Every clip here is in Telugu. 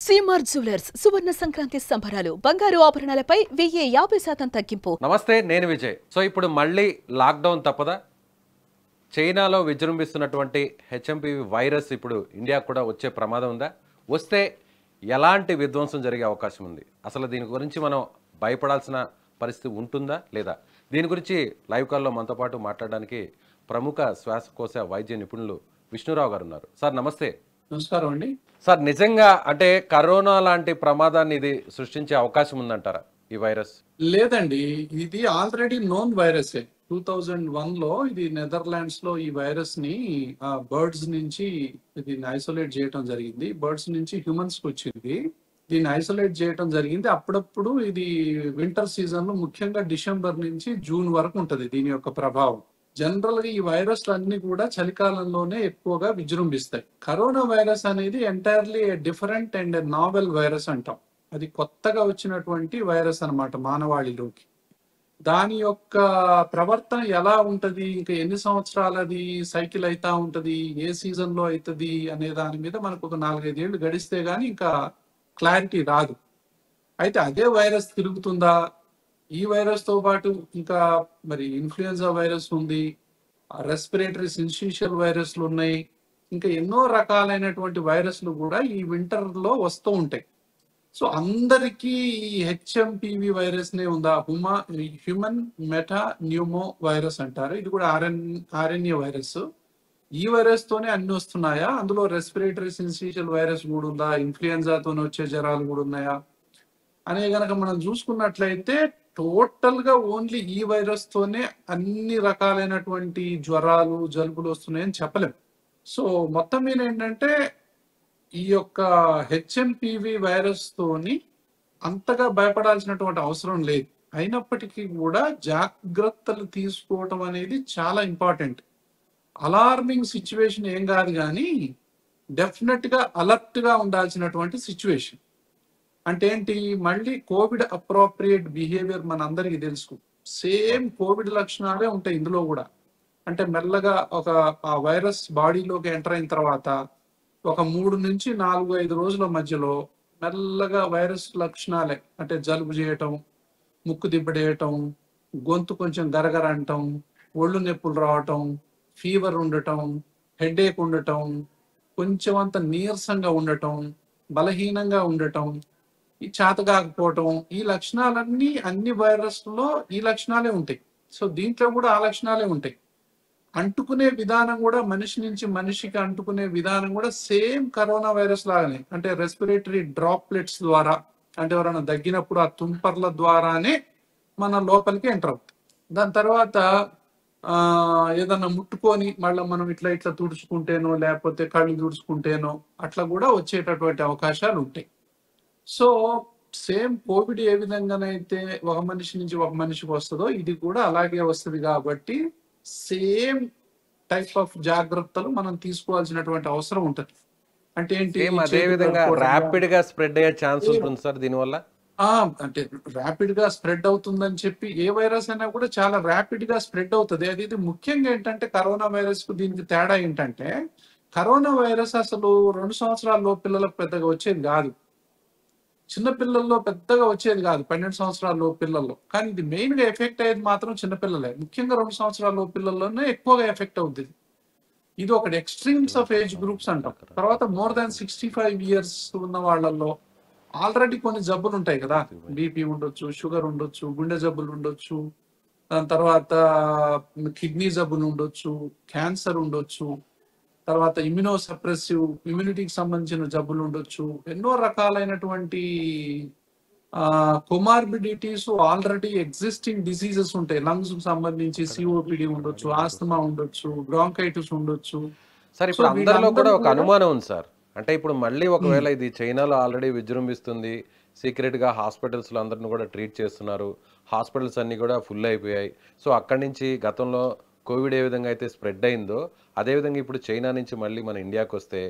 సీమార్ జ్యువెలర్స్ సువర్ణ సంక్రాంతి సంబరాలు బంగారు ఆభరణాలపై 1050% తగ్గింపు. నమస్తే, నేను విజయ్. సో ఇప్పుడు మళ్ళీ లాక్డౌన్ తప్పదా? చైనాలో విజృంభిస్తున్నటువంటి హెచ్ఎంపీవీ వైరస్ ఇప్పుడు ఇండియా కూడా వచ్చే ప్రమాదం ఉందా? వస్తే ఎలాంటి విధ్వంసం జరిగే అవకాశం ఉంది? అసలు దీని గురించి మనం భయపడాల్సిన పరిస్థితి ఉంటుందా లేదా? దీని గురించి లైవ్ కాల్లో మనతో పాటు మాట్లాడడానికి ప్రముఖ శ్వాసకోశ వైద్య నిపుణులు విష్ణురావు గారు ఉన్నారు. సార్ నమస్తే. నమస్కారం అండి. సార్, నిజంగా అంటే కరోనా లాంటి ప్రమాదాన్ని ఇది సృష్టించే అవకాశం ఉందంటారా ఈ వైరస్? లేదండి, ఇది ఆల్రెడీ నోన్ వైరసే. 2001లో ఇది నెదర్లాండ్స్ లో ఈ వైరస్ ని బర్డ్స్ నుంచి దీన్ని ఐసోలేట్ చేయడం జరిగింది. బర్డ్స్ నుంచి హ్యూమన్స్ కి వచ్చింది. దీన్ని ఐసోలేట్ చేయడం జరిగింది. అప్పుడప్పుడు ఇది వింటర్ సీజన్ లో ముఖ్యంగా డిసెంబర్ నుంచి జూన్ వరకు ఉంటది దీని యొక్క ప్రభావం. జనరల్ గా ఈ వైరస్లు అన్ని కూడా చలికాలంలోనే ఎక్కువగా విజృంభిస్తాయి. కరోనా వైరస్ అనేది entirely different and novel virus అంటాం. అది కొత్తగా వచ్చినటువంటి వైరస్ అన్నమాట మానవాళిలోకి. దాని యొక్క ప్రవర్తన ఎలా ఉంటది, ఇంకా ఎన్ని సంవత్సరాలు అది సైకిల్ అయితా ఉంటది, ఏ సీజన్ లో అవుతుంది అనే దాని మీద మనకు ఒక 4-5 ఏళ్ళు గడిస్తే గానీ ఇంకా క్లారిటీ రాదు. అయితే అదే వైరస్ తిరుగుతుందా? ఈ వైరస్ తో పాటు ఇంకా మరి ఇన్ఫ్లుయెన్జా వైరస్ ఉంది, రెస్పిరేటరీ సిన్షిషియల్ వైరస్లు ఉన్నాయి, ఇంకా ఎన్నో రకాలైనటువంటి వైరస్లు కూడా ఈ వింటర్ లో వస్తూ ఉంటాయి. సో అందరికీ ఈ హెచ్ఎంపివి వైరస్ నే ఉందా? హ్యూమన్ మెటా న్యూమో వైరస్ అంటారు. ఇది కూడా ఆర్ఎన్ఏ వైరస్. ఈ వైరస్ తోనే అన్ని వస్తున్నాయా? అందులో రెస్పిరేటరీ సిన్షిషియల్ వైరస్ కూడా ఉందా? ఇన్ఫ్లుయెన్జాతోనే వచ్చే జ్వరాలు కూడా ఉన్నాయా అనే గనక మనం చూసుకున్నట్లయితే టోటల్ గా ఓన్లీ ఈ వైరస్ తోనే అన్ని రకాలైనటువంటి జ్వరాలు జలుబులు వస్తున్నాయని చెప్పలేం. సో మొత్తం మీద ఏంటంటే ఈ యొక్క హెచ్ఎంపివి వైరస్ తోని అంతగా భయపడాల్సినటువంటి అవసరం లేదు. అయినప్పటికీ కూడా జాగ్రత్తలు తీసుకోవటం అనేది చాలా ఇంపార్టెంట్. అలార్మింగ్ సిచ్యువేషన్ ఏం కాదు, కానీ డెఫినెట్ గా అలర్ట్ గా ఉండాల్సినటువంటి సిచ్యువేషన్. అంటే ఏంటి? మళ్ళీ కోవిడ్ అప్రోప్రియేట్ బిహేవియర్ మన అందరికీ తెలుసు. సేమ్ కోవిడ్ లక్షణాలే ఉంటాయి ఇందులో కూడా. అంటే మెల్లగా ఆ వైరస్ బాడీలోకి ఎంటర్ అయిన తర్వాత ఒక 3 నుంచి 4-5 రోజుల మధ్యలో మెల్లగా వైరస్ లక్షణాలే, అంటే జలుబు చేయటం, ముక్కు దిబ్బడేయటం, గొంతు కొంచెం గరగర అంటం, ఒళ్ళు నొప్పులు రావటం, ఫీవర్ ఉండటం, హెడేక్ ఉండటం, కొంచెం అంత నీరసంగా ఉండటం, బలహీనంగా ఉండటం, ఈ చేత కాకపోవటం, ఈ లక్షణాలన్నీ అన్ని వైరస్లలో ఈ లక్షణాలే ఉంటాయి. సో దీంట్లో కూడా ఆ లక్షణాలే ఉంటాయి. అంటుకునే విధానం కూడా మనిషి నుంచి మనిషికి అంటుకునే విధానం కూడా సేమ్ కరోనా వైరస్ లాగానే, అంటే రెస్పిరేటరీ డ్రాప్లెట్స్ ద్వారా, అంటే ఎవరైనా దగ్గినప్పుడు ఆ తుంపర్ల ద్వారానే మన లోపలికి ఎంటర్ అవుతుంది. దాని తర్వాత ఏదన్నా ముట్టుకొని మళ్ళీ మనం ఇట్లా ఇట్లా తుడుచుకుంటేనో లేకపోతే కళ్ళు తుడుచుకుంటేనో అట్లా కూడా వచ్చేటటువంటి అవకాశాలు ఉంటాయి. సో సేమ్ కోవిడ్ ఏ విధంగానైతే ఒక మనిషి నుంచి ఒక మనిషికి వస్తుందో ఇది కూడా అలాగే వస్తుంది. కాబట్టి సేమ్ టైప్ ఆఫ్ జాగ్రత్తలు మనం తీసుకోవాల్సినటువంటి అవసరం ఉంటుంది. అంటే ఏంటి? అదే విధంగా ర్యాపిడ్ గా స్ప్రెడ్ అయ్యే ఛాన్స్ ఉంటుంది సార్ దీనివల్ల. అంటే ర్యాపిడ్ గా స్ప్రెడ్ అవుతుందని చెప్పి ఏ వైరస్ అయినా కూడా చాలా ర్యాపిడ్ గా స్ప్రెడ్ అవుతుంది. అది ముఖ్యంగా ఏంటంటే కరోనా వైరస్ కు దీనికి తేడా ఏంటంటే, కరోనా వైరస్ అసలు 2 సంవత్సరాల పిల్లలకు పెద్దగా వచ్చేది కాదు, చిన్న పిల్లల్లో పెద్దగా వచ్చేది కాదు, 12 సంవత్సరాల పిల్లల్లో. కానీ ఇది మెయిన్ గా ఎఫెక్ట్ అయ్యేది మాత్రం చిన్నపిల్లలే. ముఖ్యంగా 2 సంవత్సరాల పిల్లల్లోనే ఎక్కువగా ఎఫెక్ట్ అవుతుంది. ఇది ఒకటి ఎక్స్ట్రీమ్స్ ఆఫ్ ఏజ్ గ్రూప్స్ అంటాం. తర్వాత మోర్ దాన్ 65 ఇయర్స్ ఉన్న వాళ్ళల్లో ఆల్రెడీ కొన్ని జబ్బులు ఉంటాయి కదా. బీపీ ఉండొచ్చు, షుగర్ ఉండొచ్చు, గుండె జబ్బులు ఉండొచ్చు, దాని తర్వాత కిడ్నీ జబ్బులు ఉండొచ్చు, క్యాన్సర్ ఉండొచ్చు, తర్వాత ఇమ్యూనో సప్రెసివ్ ఇమ్యూనిటీకి సంబంధించిన జబ్బులు ఉండొచ్చు. ఎన్నో రకాలైనటువంటి కొమార్బిడిటీస్, ఆల్రెడీ ఎగ్జిస్టింగ్ డిసీజెస్ ఉంటాయి. లంగ్స్ కు సంబంధించి సిఓపిడి ఉండొచ్చు, ఆస్తమా ఉండొచ్చు, బ్రాంకైటిస్ ఉండొచ్చు. సార్ ఇప్పుడు అందరిలో కూడా ఒక అనుమానం ఉంది సార్. అంటే ఇప్పుడు మళ్ళీ ఒకవేళ ఇది చైనాలో ఆల్రెడీ విజృంభిస్తుంది, సీక్రెట్ గా హాస్పిటల్స్ లో అందరిని కూడా ట్రీట్ చేస్తున్నారు, హాస్పిటల్స్ అన్ని కూడా ఫుల్ అయిపోయాయి. సో అక్కడి నుంచి గతంలో కోవిడ్ ఏ విధంగా అయితే స్ప్రెడ్ అయిందో అదేవిధంగా ఇప్పుడు చైనా నుంచి మళ్ళీ మన ఇండియాకి వస్తే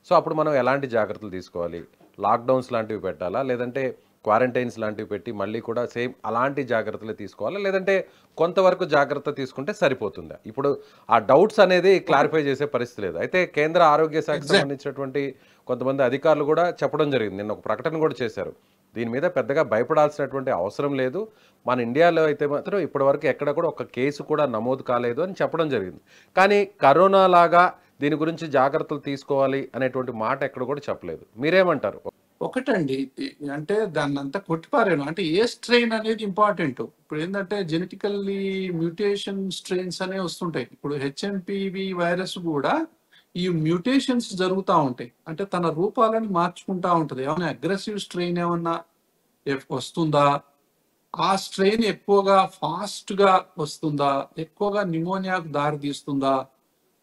సో అప్పుడు మనం ఎలాంటి జాగ్రత్తలు తీసుకోవాలి? లాక్డౌన్స్ లాంటివి పెట్టాలా, లేదంటే క్వారంటైన్స్ లాంటివి పెట్టి మళ్ళీ కూడా సేమ్ అలాంటి జాగ్రత్తలు తీసుకోవాలా, లేదంటే కొంతవరకు జాగ్రత్త తీసుకుంటే సరిపోతుందా? ఇప్పుడు ఆ డౌట్స్ అనేది క్లారిఫై చేసే పరిస్థితి లేదు. అయితే కేంద్ర ఆరోగ్య శాఖకు ఎగ్జాక్ట్. సంబంధించినటువంటి కొంతమంది అధికారులు కూడా చెప్పడం జరిగింది. నిన్న ఒక ప్రకటన కూడా చేశారు. దీని మీద పెద్దగా భయపడాల్సినటువంటి అవసరం లేదు. మన ఇండియాలో అయితే మాత్రం ఇప్పటివరకు ఎక్కడ కూడా ఒక కేసు కూడా నమోదు కాలేదు అని చెప్పడం జరిగింది. కానీ కరోనా లాగా దీని గురించి జాగ్రత్తలు తీసుకోవాలి అనేటువంటి మాట ఎక్కడ కూడా చెప్పలేదు. మీరేమంటారు? ఒకటండి, అంటే దాన్ని అంతా కొట్టిపారాను. అంటే ఏ స్ట్రెయిన్ అనేది ఇంపార్టెంట్. ఇప్పుడు ఏంటంటే జెనెటికల్లీ మ్యూటేషన్ స్ట్రెయిన్స్ అనేవి వస్తుంటాయి. ఇప్పుడు హెచ్ఎంపివి వైరస్ కూడా ఈ మ్యూటేషన్స్ జరుగుతూ ఉంటాయి. అంటే తన రూపాలను మార్చుకుంటా ఉంటుంది. ఏమైనా అగ్రెసివ్ స్ట్రెయిన్ ఏమన్నా వస్తుందా, ఆ స్ట్రెయిన్ ఎక్కువగా ఫాస్ట్గా వస్తుందా, ఎక్కువగా న్యూమోనియాకు దారి తీస్తుందా,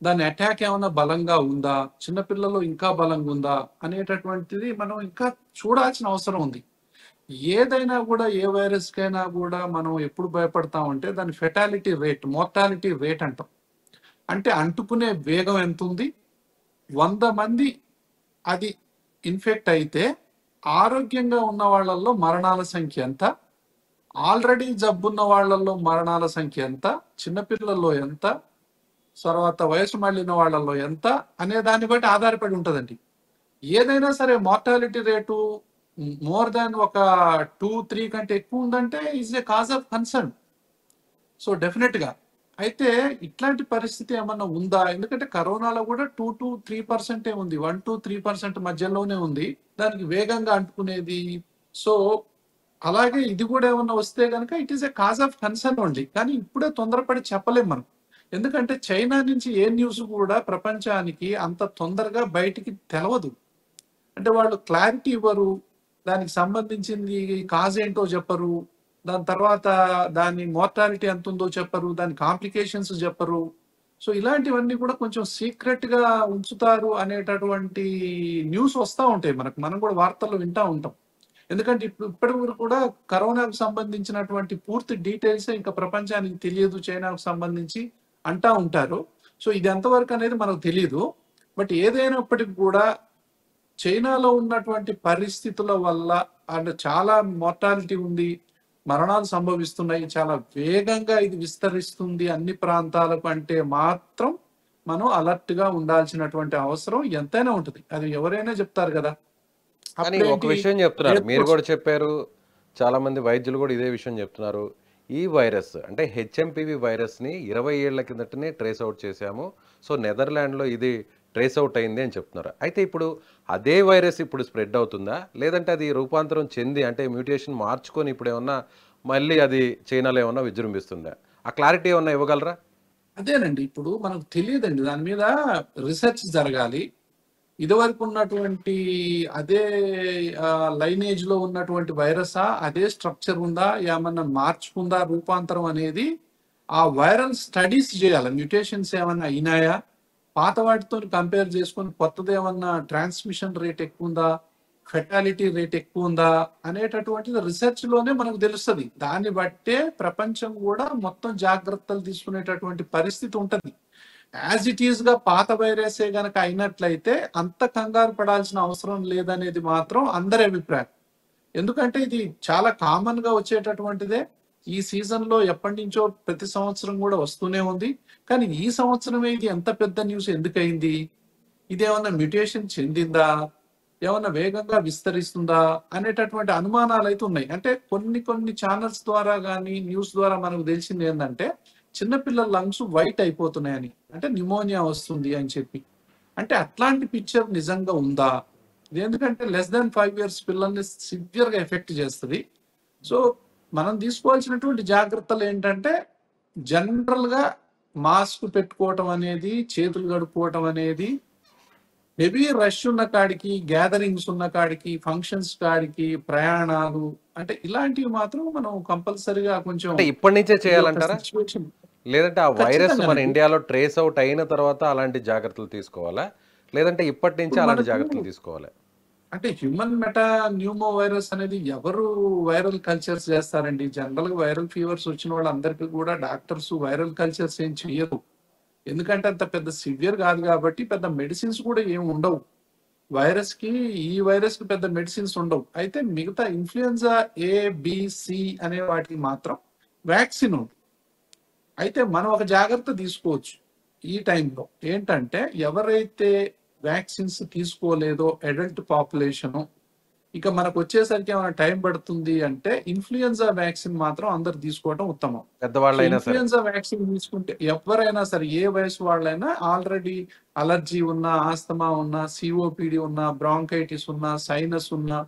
దాని అటాక్ ఏమైనా బలంగా ఉందా, చిన్నపిల్లలు ఇంకా బలంగా ఉందా అనేటటువంటిది మనం ఇంకా చూడాల్సిన అవసరం ఉంది. ఏదైనా కూడా ఏ వైరస్కైనా కూడా మనం ఎప్పుడు భయపడతామంటే దాని ఫెటాలిటీ రేట్, మోర్టాలిటీ రేట్ అంటాం. అంటే అంటుకునే వేగం ఎంత ఉంది, 100 మంది అది ఇన్ఫెక్ట్ అయితే ఆరోగ్యంగా ఉన్న వాళ్ళల్లో మరణాల సంఖ్య ఎంత, ఆల్రెడీ జబ్బున్న వాళ్ళల్లో మరణాల సంఖ్య ఎంత, చిన్నపిల్లల్లో ఎంత, తర్వాత వయసు మళ్ళిన వాళ్ళల్లో ఎంత అనే దాన్ని బట్టి ఆధారపడి ఉంటుందండి. ఏదైనా సరే మార్టాలిటీ రేటు మోర్ దాన్ ఒక 2-3 కంటే ఎక్కువ ఉందంటే is a cause of concern. So డెఫినెట్గా అయితే ఇట్లాంటి పరిస్థితి ఏమన్నా ఉందా? ఎందుకంటే కరోనాలో కూడా 2-3% ఉంది, 1-3% మధ్యలోనే ఉంది దానికి వేగంగా అంటుకునేది. సో అలాగే ఇది కూడా ఏమన్నా వస్తే కనుక it is a cause of concern only. కానీ ఇప్పుడే తొందరపడి చెప్పలేం మనం. ఎందుకంటే చైనా నుంచి ఏ న్యూస్ కూడా ప్రపంచానికి అంత తొందరగా బయటికి తెలవదు. అంటే వాళ్ళు క్లారిటీ ఇవ్వరు, దానికి సంబంధించింది కాజ్ ఏంటో చెప్పరు, దాని తర్వాత దాని మోర్టాలిటీ ఎంత ఉందో చెప్పరు, దాని కాంప్లికేషన్స్ చెప్పరు. సో ఇలాంటివన్నీ కూడా కొంచెం సీక్రెట్ గా ఉంచుతారు అనేటటువంటి న్యూస్ వస్తూ ఉంటాయి మనం కూడా వార్తల్లో వింటూ ఉంటాం. ఎందుకంటే ఇప్పటి వరకు కూడా కరోనాకు సంబంధించినటువంటి పూర్తి డీటెయిల్స్ ఇంకా ప్రపంచానికి తెలియదు చైనాకు సంబంధించి అంటా ఉంటారు. సో ఇది ఎంతవరకు అనేది మనకు తెలియదు. బట్ ఏదైనప్పటికీ కూడా చైనాలో ఉన్నటువంటి పరిస్థితుల వల్ల అండ్ చాలా మోర్టాలిటీ ఉంది, మరణాలు సంభవిస్తున్నాయి, చాలా వేగంగా ఇది విస్తరిస్తుంది అన్ని ప్రాంతాలకు అంటే మాత్రం మనం అలర్ట్ గా ఉండాల్సినటువంటి అవసరం ఎంతైనా ఉంటుంది. అది ఎవరైనా చెప్తారు కదా. కానీ ఒక విషయం చెప్తున్నారు, మీరు కూడా చెప్పారు, చాలా మంది వైద్యులు కూడా ఇదే విషయం చెప్తున్నారు. ఈ వైరస్ అంటే హెచ్ఎంపివి వైరస్ని 20 ఏళ్ల కిందటనే ట్రేస్ అవుట్ చేశాము. సో నెదర్లాండ్లో ఇది ట్రేస్ అవుట్ అయింది అని చెప్తున్నారు. అయితే ఇప్పుడు అదే వైరస్ ఇప్పుడు స్ప్రెడ్ అవుతుందా, లేదంటే అది రూపాంతరం చెంది అంటే మ్యూటేషన్ మార్చుకొని ఇప్పుడు ఏమన్నా మళ్ళీ అది చైనాలో ఏమన్నా విజృంభిస్తుందా? ఆ క్లారిటీ ఏమన్నా ఇవ్వగలరా? అదేనండి, ఇప్పుడు మనకు తెలియదండి, దాని మీద రీసెర్చ్ జరగాలి. ఇదివరకు ఉన్నటువంటి అదే లైనేజ్ లో ఉన్నటువంటి వైరసా, అదే స్ట్రక్చర్ ఉందా, ఏమన్నా మార్చుకుందా రూపాంతరం అనేది ఆ వైరల్ స్టడీస్ చేయాలి. మ్యూటేషన్స్ ఏమన్నా అయినాయా, పాత వాటితో కంపేర్ చేసుకొని కొత్తది ఏమన్నా ట్రాన్స్మిషన్ రేట్ ఎక్కువ ఉందా, ఫెటాలిటీ రేట్ ఎక్కువ ఉందా అనేటటువంటిది రీసెర్చ్ లోనే మనకు తెలుస్తుంది. దాన్ని బట్టే ప్రపంచం కూడా మొత్తం జాగ్రత్తలు తీసుకునేటటువంటి పరిస్థితి ఉంటుంది. యాజ్ ఇట్ ఈస్ గా పాత వైరసే గనక అయినట్లయితే అంత కంగారు పడాల్సిన అవసరం లేదనేది మాత్రం అందరి అభిప్రాయం. ఎందుకంటే ఇది చాలా కామన్ గా వచ్చేటటువంటిదే. ఈ సీజన్ లో ఎప్పటి నుంచో ప్రతి సంవత్సరం కూడా వస్తూనే ఉంది. కానీ ఈ సంవత్సరమే ఇది ఎంత పెద్ద న్యూస్ ఎందుకయింది? ఇదేమన్నా మ్యూటేషన్ చెందిందా, ఏమన్నా వేగంగా విస్తరిస్తుందా అనేటటువంటి అనుమానాలు అయితే ఉన్నాయి. అంటే కొన్ని ఛానల్స్ ద్వారా కానీ న్యూస్ ద్వారా మనకు తెలిసింది ఏంటంటే చిన్నపిల్లల లంగ్స్ వైట్ అయిపోతున్నాయని, అంటే న్యూమోనియా వస్తుంది అని చెప్పి. అంటే అట్లాంటి పిక్చర్ నిజంగా ఉందా? ఇది ఎందుకంటే లెస్ దాన్ 5 years పిల్లల్ని సివియర్ గా ఎఫెక్ట్ చేస్తుంది. సో మనం తీసుకోవాల్సినటువంటి జాగ్రత్తలు ఏంటంటే జనరల్ గా మాస్క్ పెట్టుకోవటం అనేది, చేతులు కడుక్కోవటం అనేది, హెవీ రష్ ఉన్న కాడికి, గ్యాదరింగ్స్ ఉన్న కాడికి, ఫంక్షన్స్ కాడికి, ప్రయాణాలు అంటే ఇలాంటివి మాత్రం మనం కంపల్సరీగా కొంచెం అంటే ఇప్పటి నుంచే చేయాలంటారా, సిచ్యువేషన్ లేదంటే ఆ వైరస్ మన ఖచ్చితంగా. ఇండియాలో ట్రేస్ అవుట్ అయిన తర్వాత అలాంటి జాగ్రత్తలు తీసుకోవాలా, లేదంటే ఇప్పటి నుంచే ఇప్పుడు అలాంటి మనకు జాగ్రత్తలు తీసుకోవాలా? అంటే హ్యూమన్ మెటా న్యూమో వైరస్ అనేది ఎవరు వైరల్ కల్చర్స్ చేస్తారండి? జనరల్ గా వైరల్ ఫీవర్స్ వచ్చిన వాళ్ళందరికీ కూడా డాక్టర్స్ వైరల్ కల్చర్స్ ఏం చెయ్యరు. ఎందుకంటే అంత పెద్ద సివియర్ కాదు కాబట్టి పెద్ద మెడిసిన్స్ కూడా ఏమి ఉండవు. వైరస్ కి ఈ వైరస్ కి పెద్ద మెడిసిన్స్ ఉండవు. అయితే మిగతా ఇన్ఫ్లుయెన్జా ఏ, బి, సి అనే వాటికి మాత్రం వ్యాక్సిన్ ఉంది. అయితే మనం ఒక జాగ్రత్త తీసుకోవచ్చు ఈ టైంలో. ఏంటంటే ఎవరైతే వ్యాక్సిన్స్ తీసుకోలేదో అడల్ట్ పాపులేషన్, ఇక మనకు వచ్చేసరికి ఏమైనా టైం పడుతుంది అంటే ఇన్ఫ్లుయెన్జా వ్యాక్సిన్ మాత్రం అందరు తీసుకోవడం ఉత్తమం. పెద్దవాళ్ళైనా సరే. ఇన్ఫ్లుయెన్జా వ్యాక్సిన్ తీసుకుంటే ఎవరైనా సరే, ఏ వయసు వాళ్ళైనా, ఆల్రెడీ అలర్జీ ఉన్నా, ఆస్తమా ఉన్నా, సిఓపిడి ఉన్నా, బ్రాంకైటిస్ ఉన్నా, సైనస్ ఉన్నా,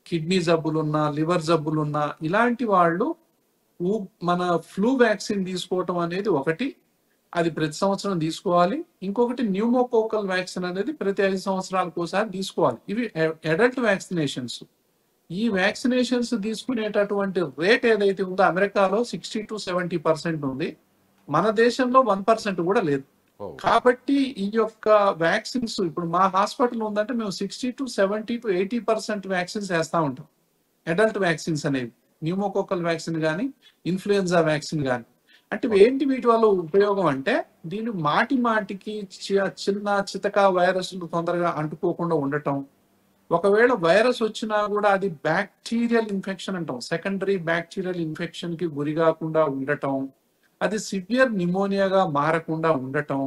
కిడ్నీ జబ్బులున్నా, లివర్ జబ్బులున్నా, ఇలాంటి వాళ్ళు మన ఫ్లూ వ్యాక్సిన్ తీసుకోవటం అనేది ఒకటి, అది ప్రతి సంవత్సరం తీసుకోవాలి. ఇంకొకటి న్యూమోకోకల్ వ్యాక్సిన్ అనేది ప్రతి 5 సంవత్సరాలకు ఒకసారి తీసుకోవాలి. ఇవి అడల్ట్ వ్యాక్సినేషన్స్. ఈ వ్యాక్సినేషన్స్ తీసుకునేటటువంటి రేట్ ఏదైతే ఉందో అమెరికాలో 60-70% ఉంది. మన దేశంలో 1% కూడా లేదు. కాబట్టి ఈ యొక్క వ్యాక్సిన్స్ ఇప్పుడు మా హాస్పిటల్ ఉందంటే మేము 60-70-80% వ్యాక్సిన్స్ వేస్తా ఉంటాం. అడల్ట్ వ్యాక్సిన్స్ అనేవి, న్యూమోకోకల్ వ్యాక్సిన్ కానీ, ఇన్ఫ్లుయెన్జా వ్యాక్సిన్ కానీ. అంటే ఏంటి వీటి వల్ల ఉపయోగం అంటే, దీని మాటికి చిన్న చితక వైరస్లు తొందరగా అంటుకోకుండా ఉండటం. ఒకవేళ వైరస్ వచ్చినా కూడా అది బ్యాక్టీరియల్ ఇన్ఫెక్షన్ అంటాం, సెకండరీ బ్యాక్టీరియల్ ఇన్ఫెక్షన్ కి గురి కాకుండా ఉండటం, అది సివియర్ నిమోనియాగా మారకుండా ఉండటం.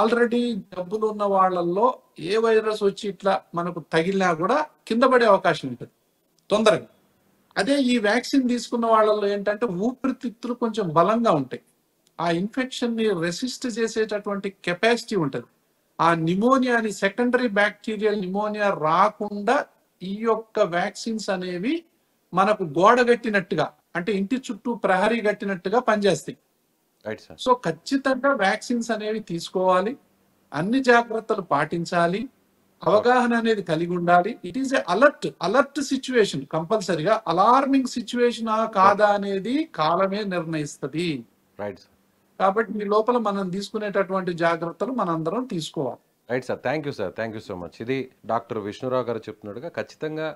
ఆల్రెడీ జబ్బులు ఉన్న వాళ్ళల్లో ఏ వైరస్ వచ్చి ఇట్లా మనకు తగిలినా కూడా కింద పడే అవకాశం ఉంటుంది తొందరగా. అదే ఈ వ్యాక్సిన్ తీసుకున్న వాళ్ళలో ఏంటంటే ఊపిరితిత్తులు కొంచెం బలంగా ఉంటాయి, ఆ ఇన్ఫెక్షన్ ని రెసిస్ట్ చేసేటటువంటి కెపాసిటీ ఉంటుంది. ఆ నిమోనియాని, సెకండరీ బ్యాక్టీరియల్ నిమోనియా రాకుండా ఈ యొక్క వ్యాక్సిన్స్ అనేవి మనకు గోడ కట్టినట్టుగా, అంటే ఇంటి చుట్టూ ప్రహరీ కట్టినట్టుగా పనిచేస్తాయి. సో ఖచ్చితంగా వ్యాక్సిన్స్ అనేవి తీసుకోవాలి, అన్ని జాగ్రత్తలు పాటించాలి, అవగాహన అనేది కలిగి ఉండాలి. It is alert situation. కంపల్సరిగా అలార్మింగ్ సిచ్యువేషన్ కాదా అనేది కాలమే నిర్ణయిస్తుంది. కాబట్టి ఈ లోపల మనం తీసుకునేటటువంటి జాగ్రత్తలు మనందరం తీసుకోవాలి. Right sir, thank you so much. ఇది డాక్టర్ విష్ణురావు గారు చెప్తున్నట్టుగా ఖచ్చితంగా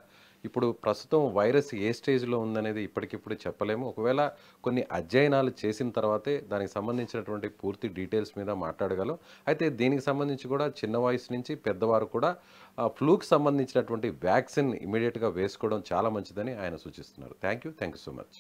ఇప్పుడు ప్రస్తుతం వైరస్ ఏ స్టేజ్లో ఉందనేది ఇప్పటికిప్పుడు చెప్పలేము. ఒకవేళ కొన్ని అధ్యయనాలు చేసిన తర్వాతే దానికి సంబంధించినటువంటి పూర్తి డీటెయిల్స్ మీద మాట్లాడగలం. అయితే దీనికి సంబంధించి కూడా చిన్న వయసు నుంచి పెద్దవారు కూడా ఫ్లూకి సంబంధించినటువంటి వ్యాక్సిన్ ఇమీడియట్గా వేసుకోవడం చాలా మంచిదని ఆయన సూచిస్తున్నారు. Thank you so much.